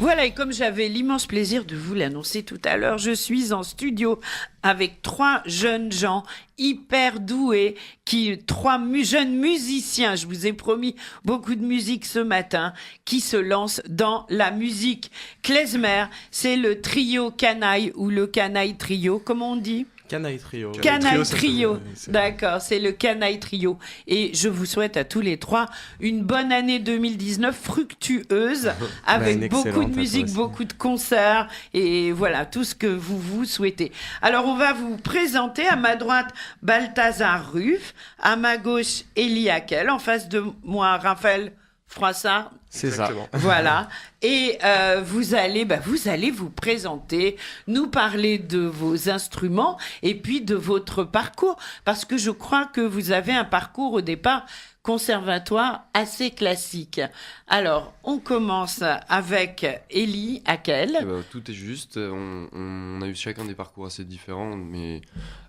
Voilà, et comme j'avais l'immense plaisir de vous l'annoncer tout à l'heure, je suis en studio avec 3 jeunes gens hyper doués, jeunes musiciens, je vous ai promis beaucoup de musique ce matin, qui se lancent dans la musique. Klezmer, c'est le trio Canaille ou le Canaille Trio, comment on dit ? Canaille Trio. Canaille Trio, d'accord, c'est le Canaille Trio. Et je vous souhaite à tous les 3 une bonne année 2019 fructueuse, avec beaucoup de musique, beaucoup de concerts, et voilà, tout ce que vous souhaitez. Alors, on va vous présenter à ma droite Balthazar Ruff, à ma gauche Élie Hackel, en face de moi Raphaël Froissart. C'est exactement ça. Voilà. Et vous allez vous présenter, nous parler de vos instruments et puis de votre parcours. Parce que je crois que vous avez un parcours au départ conservatoire assez classique. Alors, on commence avec Élie Hackel. Tout est juste. On a eu chacun des parcours assez différents, mais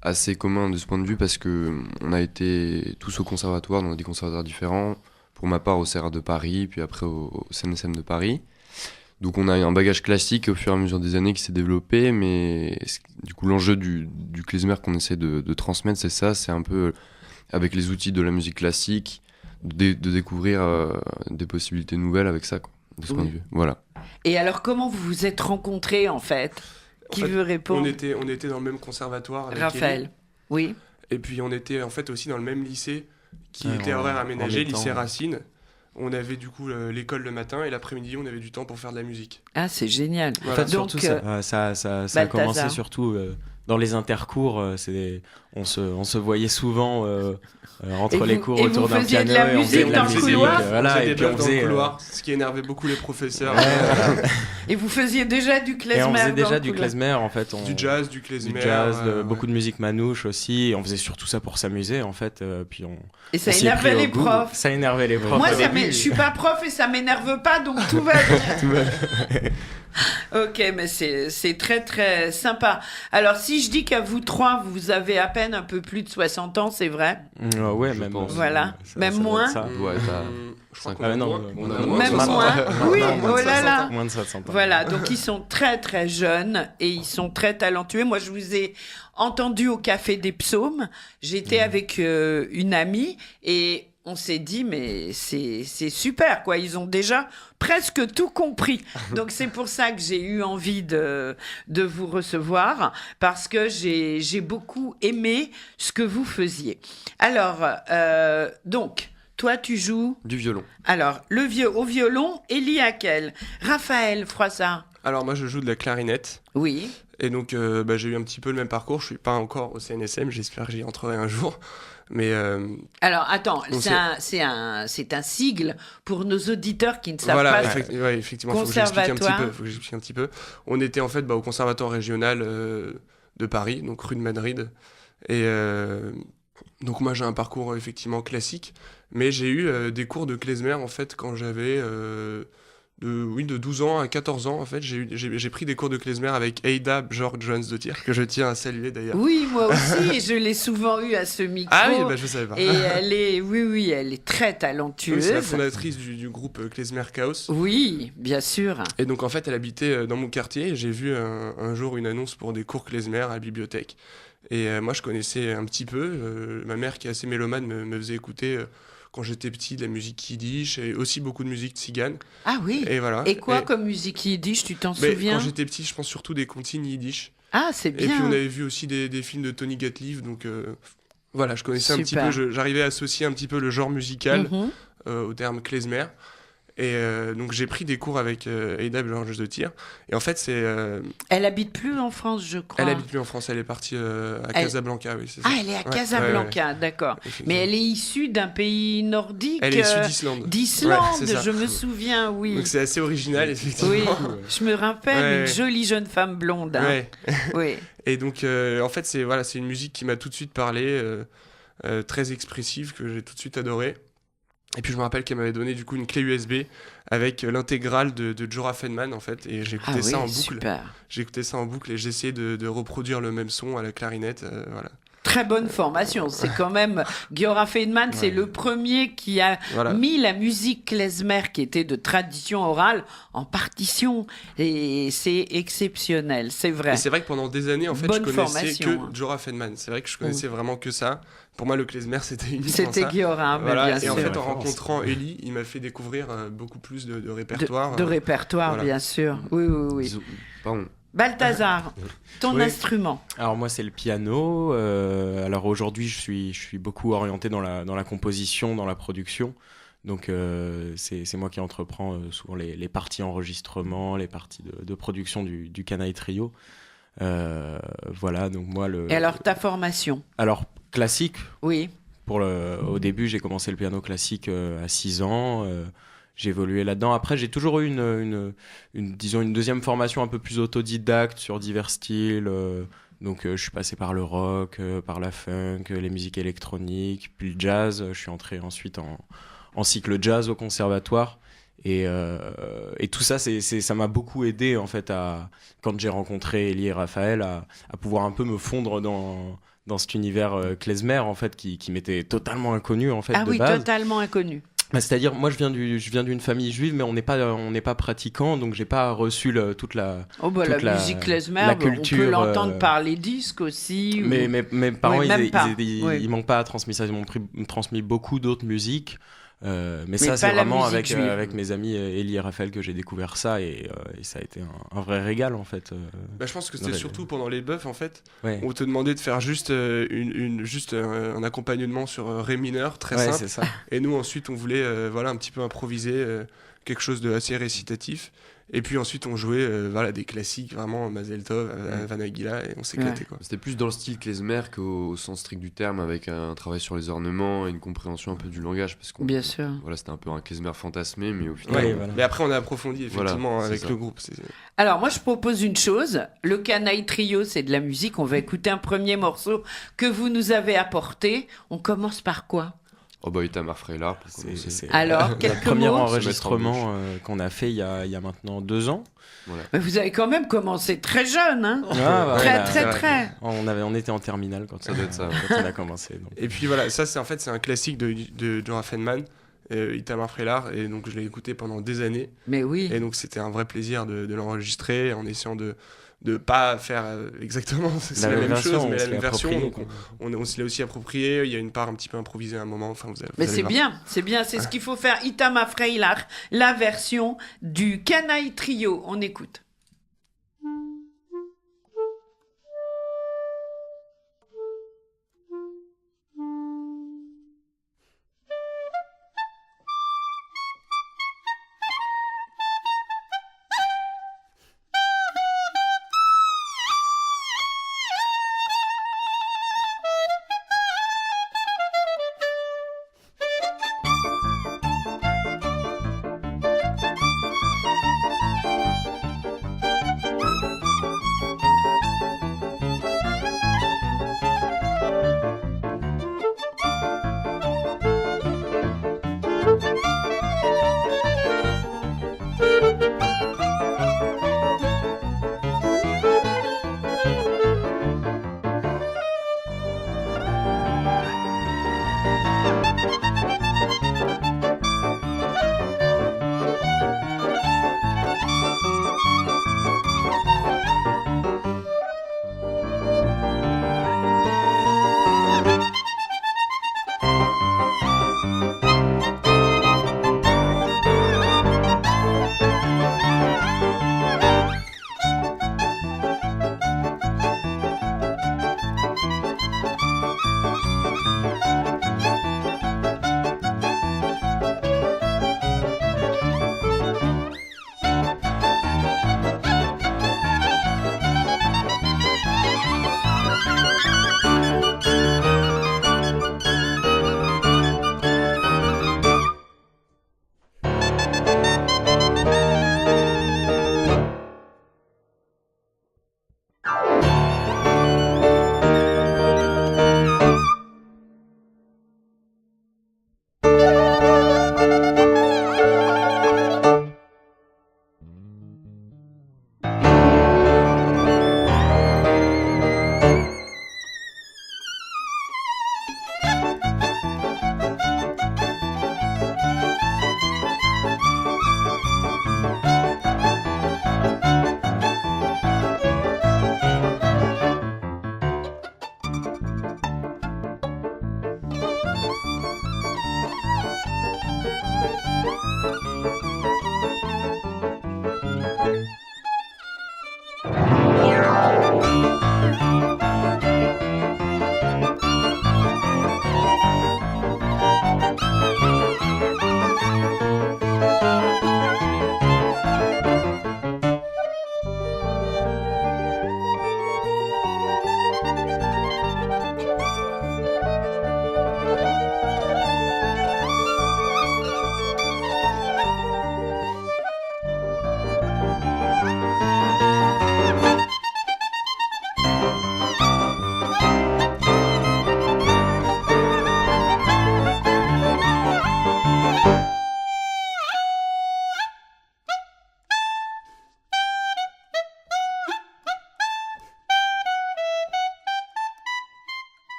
assez communs de ce point de vue parce qu'on a été tous au conservatoire, dans des conservatoires différents. Pour ma part au CERA de Paris, puis après au CNSM de Paris. Donc on a un bagage classique au fur et à mesure des années qui s'est développé, mais du coup l'enjeu du klezmer qu'on essaie de transmettre, c'est ça, c'est un peu avec les outils de la musique classique, de découvrir des possibilités nouvelles avec ça, quoi, de ce point de vue. Voilà. Et alors comment vous vous êtes rencontrés en fait ? Qui veut répondre ? On était dans le même conservatoire avec Raphaël, Élie. oui. Et puis on était en fait aussi dans le même lycée qui était horaire aménagé, lycée Racine. On avait du coup l'école le matin et l'après-midi on avait du temps pour faire de la musique. Ah, c'est génial. Voilà. En fait, surtout ça a commencé surtout dans les intercours. On se voyait souvent entre les cours autour d'un piano et on faisait de la musique dans le couloir. Voilà, et puis on faisait dans le couloir, ce qui énervait beaucoup les professeurs. Et vous faisiez déjà du klezmer. Et on faisait déjà du klezmer en fait. Du jazz, du klezmer. Du jazz, beaucoup de musique manouche aussi. Et on faisait surtout ça pour s'amuser en fait. Et ça énervait les profs. Ça énervait les profs. Moi, je suis pas prof et ça m'énerve pas, donc tout va bien. Ok, mais c'est très très sympa. Alors, si je dis qu'à vous 3, vous avez à peine un peu plus de 60 ans, c'est vrai ? Ouais, même. Voilà, même moins. Je crois qu'on a moins. Même moins. Oui, oh là là. Moins de 60 ans. Voilà, donc ils sont très très jeunes et ils sont très talentueux. Moi, je vous ai entendu au Café des Psaumes. J'étais avec une amie et on s'est dit, mais c'est super, quoi. Ils ont déjà presque tout compris. Donc, c'est pour ça que j'ai eu envie de vous recevoir, parce que j'ai beaucoup aimé ce que vous faisiez. Alors, donc, toi, tu joues ? Du violon. Alors, au violon, Élie Hackel. Raphaël Froissart. Alors, moi, je joue de la clarinette. Oui. Et donc, j'ai eu un petit peu le même parcours. Je suis pas encore au CNSM. J'espère que j'y entrerai un jour. Mais alors, attends, c'est un sigle pour nos auditeurs qui ne savent pas. Effectivement, il faut que j'explique un petit peu. On était en fait au conservatoire régional de Paris, donc rue de Madrid. Et donc moi, j'ai un parcours effectivement classique, mais j'ai eu des cours de klezmer en fait quand j'avais de 12 ans à 14 ans, en fait, j'ai pris des cours de klezmer avec Eida Björk-Johansdottir, que je tiens à saluer d'ailleurs. Oui, moi aussi, je l'ai souvent eu à ce micro. Ah oui, je savais pas. Et elle est très talentueuse. Oui, c'est la fondatrice du groupe Klezmer Chaos. Oui, bien sûr. Et donc en fait, elle habitait dans mon quartier, et j'ai vu un jour une annonce pour des cours klezmer à la bibliothèque. Et moi, je connaissais un petit peu. Ma mère, qui est assez mélomane, me faisait écouter... quand j'étais petit, de la musique yiddish et aussi beaucoup de musique tzigane. Ah oui. Et voilà. Et quoi comme musique yiddish, tu t'en souviens ? Quand j'étais petit, je pense surtout des comptines yiddish. Ah, c'est bien. Et puis on avait vu aussi des films de Tony Gatliff, donc voilà, je connaissais un petit peu, j'arrivais à associer un petit peu le genre musical au terme klezmer. Et donc j'ai pris des cours avec Eida Björk-Johansdottir. Et en fait, elle habite plus en France, je crois. Elle habite plus en France, elle est partie à Casablanca, oui, c'est ça. Ah, elle est à Casablanca, d'accord. Mais elle est issue d'un pays nordique. Elle est issue d'Islande. D'Islande, je me souviens, oui. Donc c'est assez original, effectivement. Oui, je me rappelle, une jolie jeune femme blonde. Hein. Ouais. Oui. Et donc, en fait, c'est une musique qui m'a tout de suite parlé, très expressive, que j'ai tout de suite adorée. Et puis je me rappelle qu'elle m'avait donné du coup une clé USB avec l'intégrale de Jorah Feldman en fait, et j'écoutais ça en boucle. Super. J'écoutais ça en boucle et j'essayais de reproduire le même son à la clarinette, voilà. très bonne formation. C'est quand même Giora Feldman, c'est le premier qui a mis la musique klezmer qui était de tradition orale en partition, et c'est exceptionnel, c'est vrai. Et c'est vrai que pendant des années, en fait, je connaissais que Giora Feldman. C'est vrai que je connaissais vraiment que ça. Pour moi, le klezmer, c'était uniquement ça. C'était Giora, bien sûr. Et en fait, en rencontrant Elie, il m'a fait découvrir beaucoup plus de répertoire. De répertoire, bien sûr. Oui. Pardon. Balthazar, ton instrument. Alors moi c'est le piano. Alors aujourd'hui je suis beaucoup orienté dans la composition, dans la production. Donc c'est moi qui entreprends souvent les parties enregistrement, les parties de production du Canaille Trio. Voilà, donc moi Et alors ta formation? Alors classique. Oui. Au début j'ai commencé le piano classique à 6 ans. J'ai évolué là-dedans. Après, j'ai toujours eu une deuxième formation un peu plus autodidacte sur divers styles. Donc, je suis passé par le rock, par la funk, les musiques électroniques, puis le jazz. Je suis entré ensuite en cycle jazz au conservatoire. Et tout ça, ça m'a beaucoup aidé, en fait, quand j'ai rencontré Elie et Raphaël, à pouvoir un peu me fondre dans cet univers klezmer, en fait, qui m'était totalement inconnu, en fait, de base. Ah oui, totalement inconnu. C'est-à-dire, moi, je viens d'une famille juive, mais on n'est pas pratiquant, donc j'ai pas reçu toute la musique klezmer, la culture. On peut l'entendre par les disques aussi. Mais mes parents, ils m'ont pas transmis ça, ils m'ont transmis beaucoup d'autres musiques. Mais ça, c'est vraiment avec mes amis Elie et Raphaël que j'ai découvert ça, et ça a été un vrai régal, en fait. Je pense que c'était surtout pendant les bufs, en fait. On te demandait de faire juste un accompagnement sur ré mineur, très simple. C'est ça. Et nous, ensuite, on voulait un petit peu improviser quelque chose de assez récitatif. Et puis ensuite, on jouait des classiques, vraiment, Mazel Tov, Vanagila, et on s'éclatait. Quoi. C'était plus dans le style klezmer qu'au sens strict du terme, avec un travail sur les ornements et une compréhension un peu du langage. Parce qu'on, bien sûr. Voilà, c'était un peu un klezmer fantasmé, mais au final... Mais après, on a approfondi, effectivement, avec le groupe. Alors, moi, je propose une chose. Le Canaille Trio, c'est de la musique. On va écouter un premier morceau que vous nous avez apporté. On commence par quoi ? Itamar Freylar, pour commencer. Alors, quelques le premier mots enregistrement qu'on a fait il y a maintenant 2 ans. Voilà. Mais vous avez quand même commencé très jeune, hein. Très. On était en terminale quand ça doit être ça. Quand on a commencé. Donc. Et puis ça c'est un classique de Giora Feldman, Itamar Freylar, et donc je l'ai écouté pendant des années. Mais oui. Et donc c'était un vrai plaisir de l'enregistrer en essayant de pas faire exactement la même chose, mais la même version. Donc on se l'a aussi approprié. Il y a une part un petit peu improvisée à un moment. Mais c'est bien, c'est ce qu'il faut faire. Itamar Freylar, la version du Canaille Trio. On écoute.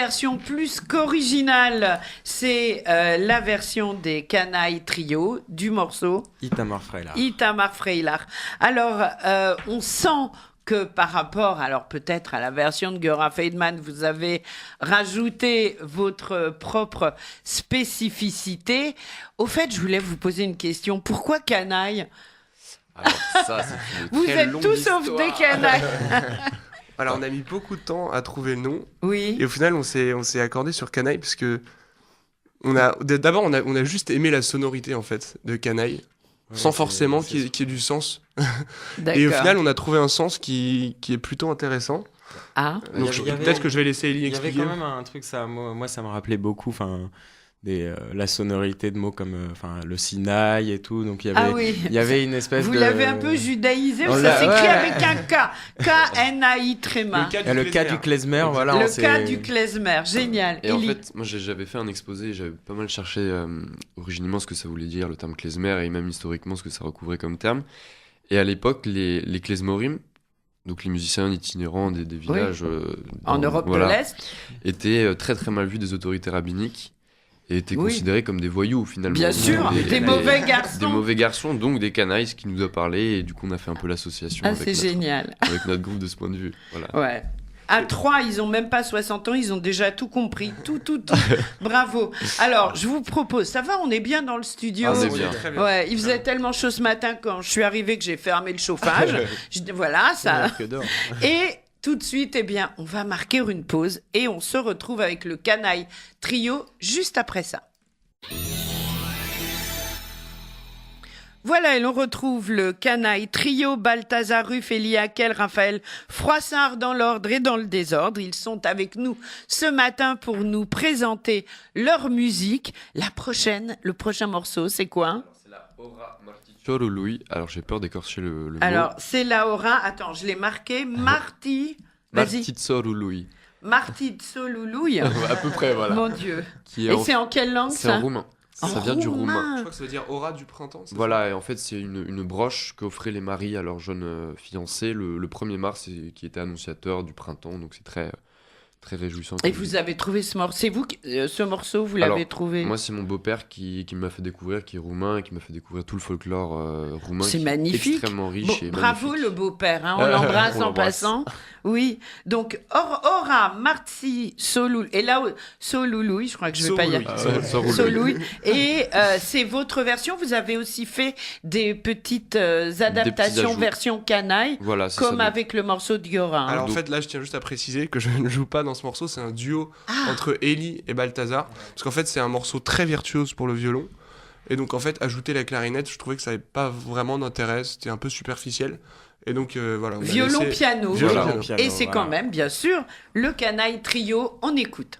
version plus qu'originale, c'est la version des Canailles Trio du morceau Itamar Freylar. Itamar Freylar. Alors, on sent que par rapport, alors peut-être à la version de Göran Feldman, vous avez rajouté votre propre spécificité. Au fait, je voulais vous poser une question. Pourquoi Canaille ? Alors ça, c'est une Vous très êtes longue tous histoire. sauf des canailles. Alors, on a mis beaucoup de temps à trouver le nom. Oui. Et au final, on s'est accordé sur Canaille parce que d'abord, on a juste aimé la sonorité en fait de Canaille, sans forcément qu'il y ait du sens. Et au final, on a trouvé un sens qui est plutôt intéressant. Ah. Donc peut-être que je vais laisser Ellie expliquer. Il y avait quand même un truc, moi ça me rappelait beaucoup, la sonorité de mots comme le Sinaï et tout. Donc il y avait une espèce Vous de... l'avez un peu judaïsé, On ça l'a- s'écrit ouais. avec un K. K-N-A-I tréma. Le cas du klezmer, voilà. Le cas du klezmer, génial. Et en Ellie. fait, moi j'avais fait un exposé, j'avais pas mal cherché originellement ce que ça voulait dire, le terme klezmer, et même historiquement ce que ça recouvrait comme terme. Et à l'époque, les klezmorim, donc les musiciens itinérants des villages En Europe de l'Est. étaient très très mal vus des autorités rabbiniques et étaient Oui. considérés comme des voyous finalement. Bien Donc, sûr, des mauvais garçons. Des mauvais garçons, donc des canailles, ce qui nous a parlé, et du coup on a fait un peu l'association Ah, avec, c'est génial. avec notre groupe de ce point de vue. Voilà. Ouais. À 3, ils ont même pas 60 ans, ils ont déjà tout compris. Tout. Bravo. Alors, je vous propose, ça va, on est bien dans le studio. Ah, c'est bien. Très bien. Ouais, il faisait tellement chaud ce matin quand je suis arrivée que j'ai fermé le chauffage. Voilà, ça. Et tout de suite, eh bien, on va marquer une pause et on se retrouve avec le Canaille Trio juste après ça. Voilà, et l'on retrouve le Canaille Trio, Balthazar Ruff, Elie Hackel, Raphaël Froissart dans l'ordre et dans le désordre. Ils sont avec nous ce matin pour nous présenter leur musique. Le prochain morceau, c'est quoi ? C'est la Ora Martichorului. Alors j'ai peur d'écorcher le mot. Alors, c'est la aura. Attends, je l'ai marqué. Vas-y. Martichorului. Martichorului. À peu près, voilà. Mon Dieu. Qui est Et en- c'est en quelle langue, C'est ça ? en roumain. En Ça vient du roumain. Je crois que ça veut dire aura du printemps. c'est Voilà, et en fait, c'est une broche qu'offraient les maris à leurs jeunes fiancés le 1er mars, et qui était annonciateur du printemps, donc c'est très, très réjouissant. Et vous avez trouvé ce morceau. C'est vous, ce morceau, vous l'avez Alors, trouvé. Moi, c'est mon beau-père qui m'a fait découvrir, qui est roumain, et qui m'a fait découvrir tout le folklore roumain. C'est qui est magnifique. extrêmement riche Bon, et bravo magnifique. le beau-père, hein, on l'embrasse On en l'embrasse. passant. Oui, donc Ora Marti Solou, et là Solouloui, je crois que je vais pas y arriver. Solouloui. Et c'est votre version. Vous avez aussi fait des petites adaptations ajouts. version canaille, Voilà, c'est comme ça. avec le morceau de Göran. Alors en Donc- fait là je tiens juste à préciser que je ne joue pas dans ce morceau, c'est un duo entre Ellie et Balthazar, parce qu'en fait c'est un morceau très virtuose pour le violon, et donc en fait ajouter la clarinette je trouvais que ça n'avait pas vraiment d'intérêt, c'était un peu superficiel, et donc voilà. on a Violon laissé- piano. Violon, piano. Et c'est quand même, bien sûr, le Canaille Trio. On écoute.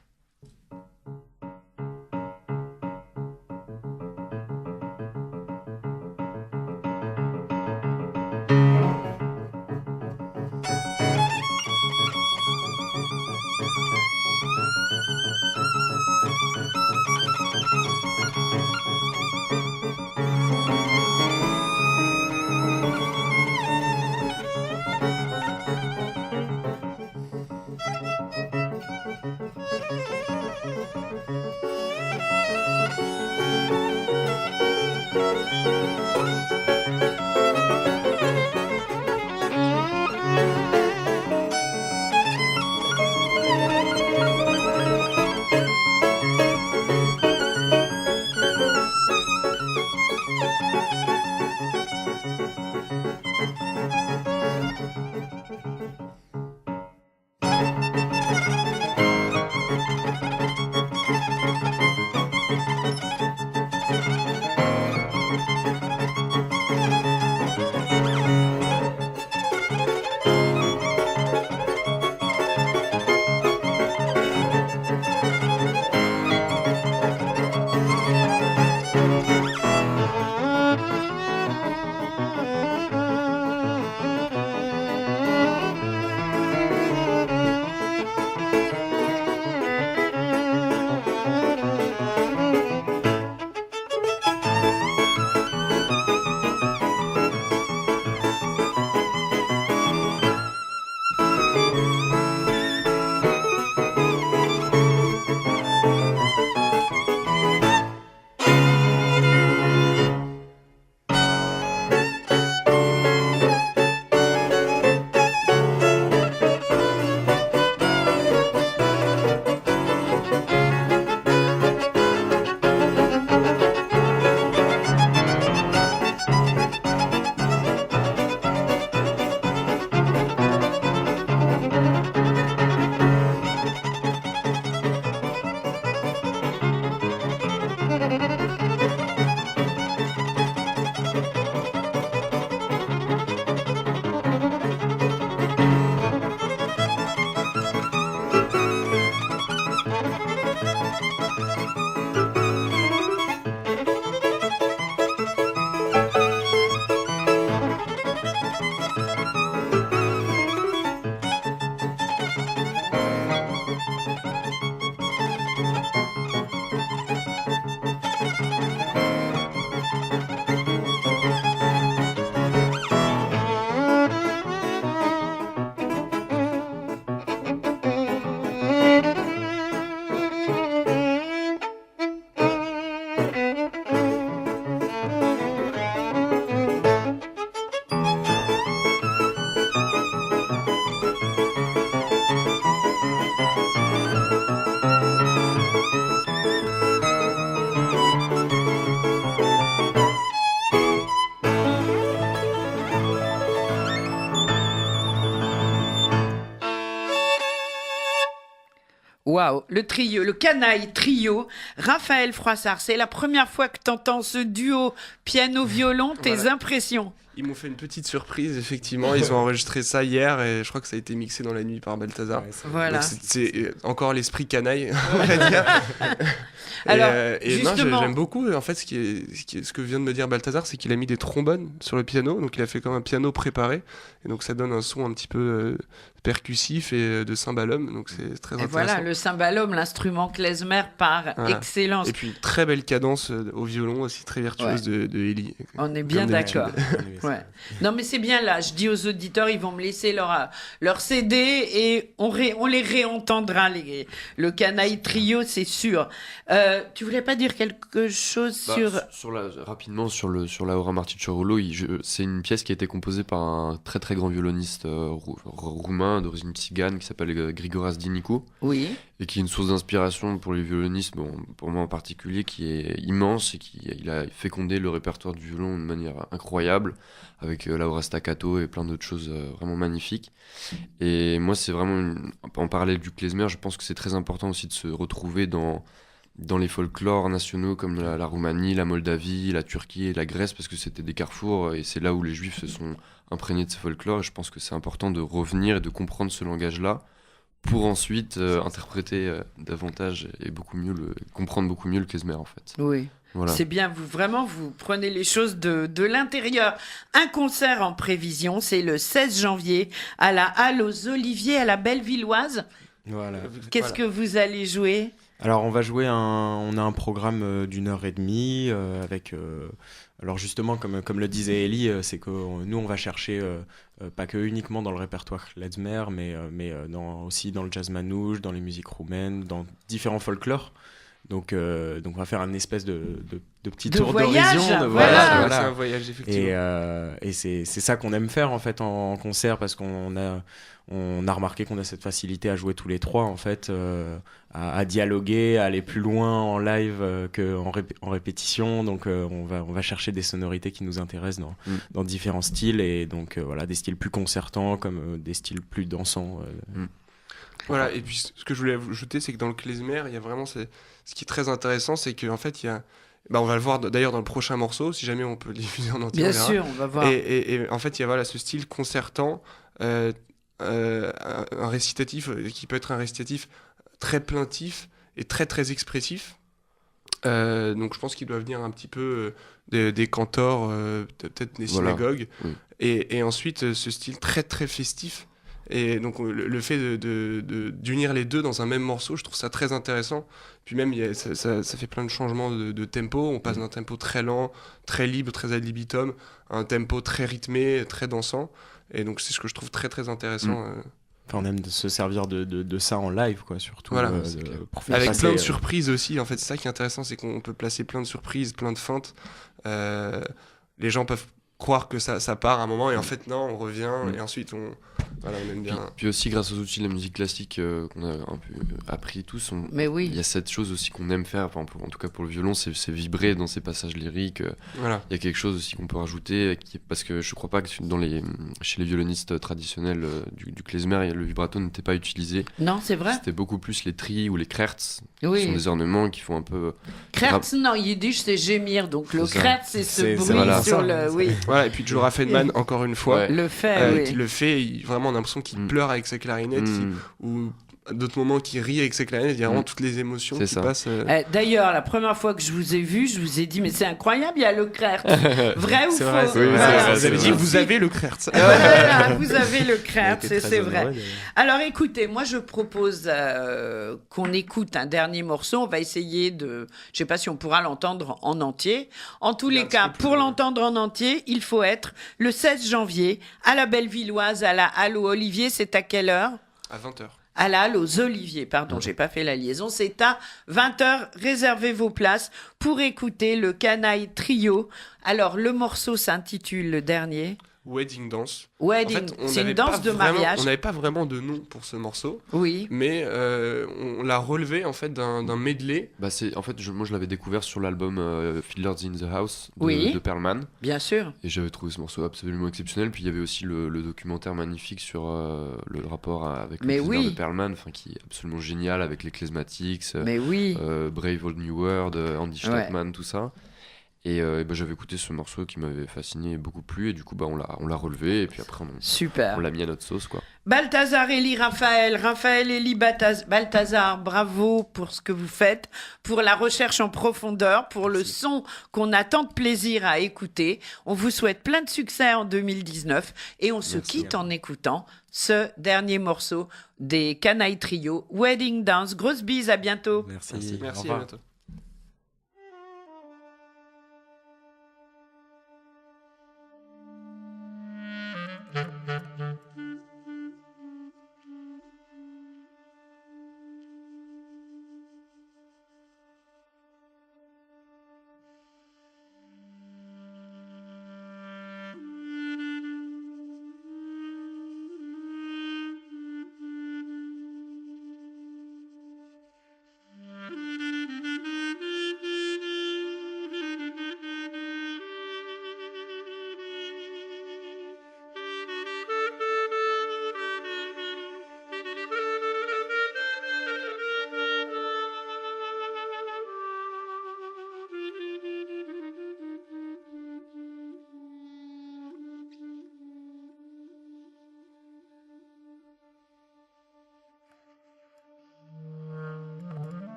Waouh, le trio, le canaille trio, Raphaël Froissart, c'est la première fois que t'entends ce duo piano-violon, tes impressions? Ils m'ont fait une petite surprise, effectivement. Ils ont enregistré ça hier et je crois que ça a été mixé dans la nuit par Balthazar. Ouais, voilà. Donc c'est encore l'esprit canaille, on va dire. Alors, justement... non, j'aime beaucoup. En fait, ce que vient de me dire Balthazar, c'est qu'il a mis des trombones sur le piano. Donc, il a fait comme un piano préparé. Et donc, ça donne un son un petit peu percussif et de cymbalum. Donc, c'est très intéressant. Voilà, le cymbalum, l'instrument klezmer par excellence. Et puis, une très belle cadence au violon aussi, très virtuose de Ellie. On est bien d'accord. Ouais. Non, mais c'est bien là. Je dis aux auditeurs, ils vont me laisser leur CD et on les réentendra. Le canaille trio, c'est sûr. Tu voulais pas dire quelque chose rapidement sur Laura Marticciarolo, c'est une pièce qui a été composée par un très très grand violoniste roumain d'origine tzigane qui s'appelle Grigoras Dinicu. Oui. Et qui est une source d'inspiration pour les violonistes, pour moi en particulier, qui est immense et il a fécondé le répertoire du violon de manière incroyable, avec Laura Staccato et plein d'autres choses vraiment magnifiques. Et moi, c'est vraiment, en parallèle du klezmer, je pense que c'est très important aussi de se retrouver dans les folklores nationaux comme la Roumanie, la Moldavie, la Turquie et la Grèce, parce que c'était des carrefours et c'est là où les Juifs se sont imprégnés de ces folklores. Et je pense que c'est important de revenir et de comprendre ce langage-là pour ensuite interpréter davantage et comprendre beaucoup mieux le klezmer en fait. Oui. Voilà. C'est bien, vous prenez les choses de l'intérieur. Un concert en prévision, c'est le 16 janvier à la Halle aux Oliviers à la Bellevilloise. Voilà. Qu'est-ce que vous allez jouer ? Alors on va jouer on a un programme d'1h30 avec alors justement comme le disait Ellie, c'est que nous on va chercher pas que uniquement dans le répertoire klezmer mais aussi dans le jazz manouche, dans les musiques roumaines, dans différents folklores. Donc on va faire un espèce de petit tour d'horizon. Voilà. C'est un voyage effectivement. Et c'est ça qu'on aime faire en fait en concert, parce qu'on a remarqué qu'on a cette facilité à jouer tous les trois en fait, à dialoguer, à aller plus loin en live qu'en répétition. Donc on va chercher des sonorités qui nous intéressent dans différents styles, et donc des styles plus concertants comme des styles plus dansants. Voilà, et puis ce que je voulais ajouter, c'est que dans le klezmer, il y a vraiment ce qui est très intéressant, c'est qu'en fait, il y a... on va le voir d'ailleurs dans le prochain morceau, si jamais on peut le diffuser en entier. Bien sûr, on va voir. Et en fait, il y a ce style concertant, un récitatif qui peut être un récitatif très plaintif et très très expressif. Donc je pense qu'il doit venir un petit peu des cantors, peut-être des synagogues. Oui. Et ensuite, ce style très très festif. Et donc le fait d'unir les deux dans un même morceau, je trouve ça très intéressant. Puis même ça fait plein de changements de tempo. On passe d'un tempo très lent, très libre, très ad libitum, à un tempo très rythmé, très dansant. Et donc c'est ce que je trouve très très intéressant. Enfin, on aime de se servir de ça en live, quoi, surtout. Voilà, avec plein de surprises aussi. En fait, c'est ça qui est intéressant, c'est qu'on peut placer plein de surprises, plein de feintes. Les gens peuvent croire que ça part à un moment et en fait non, on revient et ensuite on aime bien. Puis aussi grâce aux outils de la musique classique qu'on a un peu appris tous, il y a cette chose aussi qu'on aime faire, en tout cas pour le violon, c'est vibrer dans ces passages lyriques. Il y a quelque chose aussi qu'on peut rajouter, parce que je crois pas que chez les violonistes traditionnels du klezmer, le vibrato n'était pas utilisé. Non, c'est vrai. C'était beaucoup plus les tris ou les kretz, qui sont des ornements qui font un peu... Kretz, non, yiddish c'est gémir, donc le kretz c'est ce bruit sur le... Oui. Voilà, et puis Joe Raffenman, encore une fois, le fait, qui le fait, vraiment on a l'impression qu'il pleure avec sa clarinette, ou à d'autres moments qu'il rit avec sa clarinette, il y a vraiment toutes les émotions qui passent. D'ailleurs, la première fois que je vous ai vu, je vous ai dit, mais c'est incroyable, il y a le Kretz. Vrai ou faux? Vous avez dit, vous avez le Kretz. Voilà, vous avez le Kretz, c'est vrai. Alors écoutez, moi je propose qu'on écoute un dernier morceau. On va essayer de... Je sais pas si on pourra l'entendre en entier. En tous les cas, pour l'entendre en entier, il faut être le 16 janvier à la Bellevilloise, à la Halle aux Oliviers. C'est à quelle heure? À 20h. À la Halle aux Oliviers, pardon, j'ai pas fait la liaison, c'est à 20h, réservez vos places pour écouter le Canaille Trio. Alors, le morceau s'intitule, le dernier Wedding Dance. Wedding, En fait, c'est une danse de mariage. On n'avait pas vraiment de nom pour ce morceau. Oui. Mais on l'a relevé en fait d'un medley. Bah en fait, moi je l'avais découvert sur l'album Fiddlers in the House de Perlman. Bien sûr. Et j'avais trouvé ce morceau absolument exceptionnel. Puis il y avait aussi le documentaire magnifique sur le rapport avec le de Perlman, qui est absolument génial avec les Klezmatics, Brave Old New World, Andy Stockman, tout ça. Et j'avais écouté ce morceau qui m'avait fasciné et beaucoup plu, et du coup on l'a relevé, et puis après on l'a mis à notre sauce, quoi. Balthazar, Elie, Raphaël, Elie, Balthazar, bravo pour ce que vous faites, pour la recherche en profondeur, pour le son qu'on a tant de plaisir à écouter. On vous souhaite plein de succès en 2019 et on se quitte en écoutant ce dernier morceau des Canailles Trio, Wedding Dance. Grosse bise, à bientôt. Merci. Merci, à bientôt.